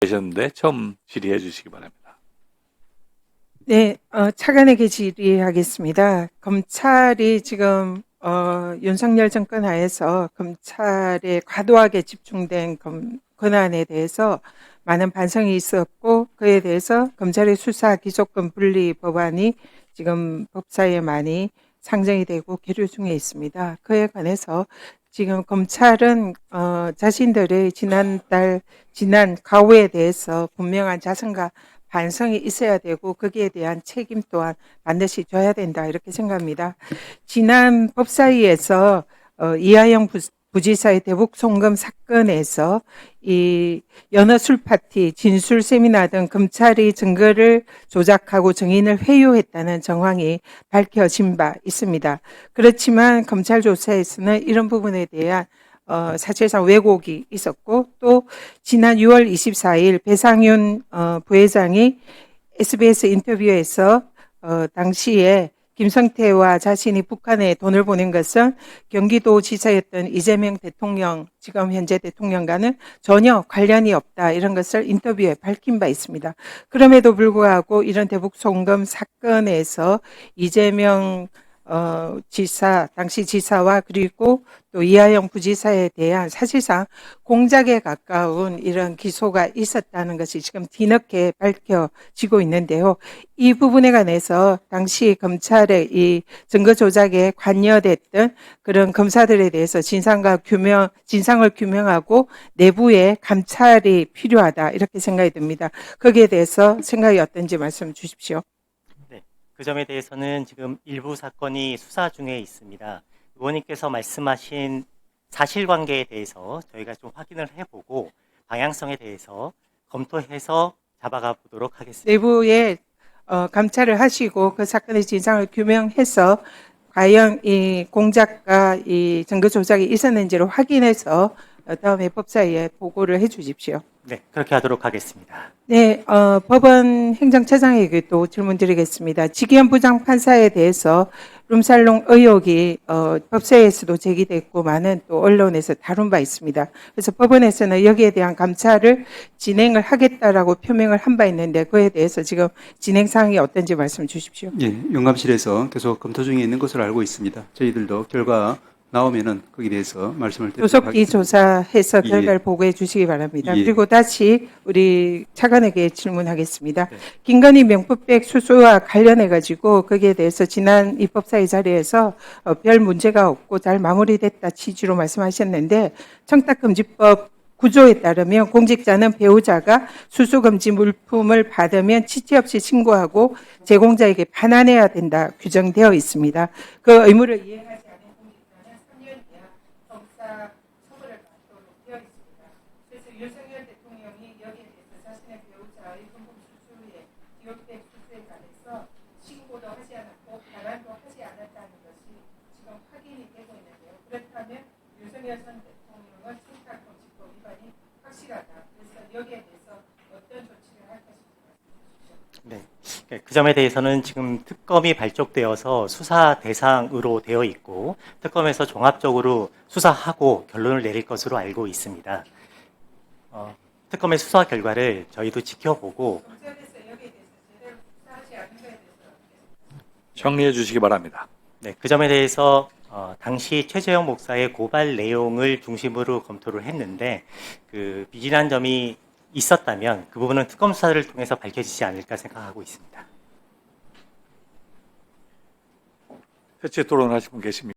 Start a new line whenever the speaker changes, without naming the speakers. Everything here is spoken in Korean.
계셨는데 처음 질의해 주시기 바랍니다.
네, 차관에게 질의하겠습니다. 검찰이 지금 윤석열 정권 하에서 검찰에 과도하게 집중된 권한에 대해서 많은 반성이 있었고, 그에 대해서 검찰의 수사 기소권 분리 법안이 지금 법사위에 많이 상정이 되고 계류 중에 있습니다. 그에 관해서 지금 검찰은 자신들의 지난 과오에 대해서 분명한 자성과 반성이 있어야 되고 거기에 대한 책임 또한 반드시 져야 된다 이렇게 생각합니다. 지난 법사위에서 이하영 부지사의 대북 송금 사건에서 이 연어 술 파티, 진술 세미나 등 검찰이 증거를 조작하고 증인을 회유했다는 정황이 밝혀진 바 있습니다. 그렇지만 검찰 조사에서는 이런 부분에 대한 사실상 왜곡이 있었고 또 지난 6월 24일 배상윤 부회장이 SBS 인터뷰에서 당시에 김성태와 자신이 북한에 돈을 보낸 것은 경기도지사였던 이재명 대통령, 지금 현재 대통령과는 전혀 관련이 없다. 이런 것을 인터뷰에 밝힌 바 있습니다. 그럼에도 불구하고 이런 대북 송금 사건에서 이재명 당시 지사와 그리고 또 이하영 부지사에 대한 사실상 공작에 가까운 이런 기소가 있었다는 것이 지금 뒤늦게 밝혀지고 있는데요. 이 부분에 관해서 당시 검찰의 이 증거 조작에 관여됐던 그런 검사들에 대해서 진상을 규명하고 내부의 감찰이 필요하다 이렇게 생각이 듭니다. 거기에 대해서 생각이 어떤지 말씀 주십시오.
네, 그 점에 대해서는 지금 일부 사건이 수사 중에 있습니다. 의원님께서 말씀하신 사실관계에 대해서 저희가 좀 확인을 해보고 방향성에 대해서 검토해서 잡아가 보도록 하겠습니다.
내부에 감찰을 하시고 그 사건의 진상을 규명해서 과연 이 공작과 이 증거 조작이 있었는지를 확인해서 다음에 법사위에 보고를 해 주십시오.
네, 그렇게 하도록 하겠습니다.
네, 법원 행정처장에게 또 질문 드리겠습니다. 지기현 부장판사에 대해서 룸살롱 의혹이 법사위에서도 제기됐고 많은 또 언론에서 다룬 바 있습니다. 그래서 법원에서는 여기에 대한 감찰을 진행을 하겠다라고 표명을 한 바 있는데 그에 대해서 지금 진행 사항이 어떤지 말씀 주십시오.
예, 영감실에서 계속 검토 중에 있는 것으로 알고 있습니다. 저희들도 결과 나오면은 거기에 대해서 말씀을 드리도록
조속히
하겠습니다.
조사해서
예.
결과를 보고해 주시기 바랍니다.
예.
그리고 다시 우리 차관에게 질문하겠습니다.
네.
김건희 명품백 수수와 관련해 가지고 거기에 대해서 지난 입법사위 자리에서 별 문제가 없고 잘 마무리됐다 취지로 말씀하셨는데 청탁금지법 구조에 따르면 공직자는 배우자가 수수금지 물품을 받으면 취지 없이 신고하고 제공자에게 반환해야 된다 규정되어 있습니다. 그 의무를 이행하지 않은 공직자는 3년 이하 정사 처벌을 받도록 되어 있습니다. 그래서 윤석열 대통령이 여기에 대해서 자신의 배우자의 금품 수수에 기록된 수수에 관해서 신고도 하지 않았고 반환도 하지 않았다는 것이 지금 확인이 되고 있는데요. 그렇다면 윤석열 전 대통령은 청탁금지법 위반이 확실하다. 그래서 여기에 대해서 어떤 조치를 할 것인지 말씀해 주십시오.
네, 그 점에 대해서는 지금 특검이 발족되어서 수사 대상으로 되어 있고 특검에서 종합적으로 수사하고 결론을 내릴 것으로 알고 있습니다. 특검의 수사 결과를 저희도 지켜보고
검찰에서 여기에 대해서 제대로 수사하지 않은 것에 대해서
정리해 주시기 바랍니다.
네, 그 점에 대해서 당시 최재형 목사의 고발 내용을 중심으로 검토를 했는데 그 미진한 점이 있었다면 그 부분은 특검 수사를 통해서 밝혀지지 않을까 생각하고 있습니다.
해체 토론하실 분 계십니까?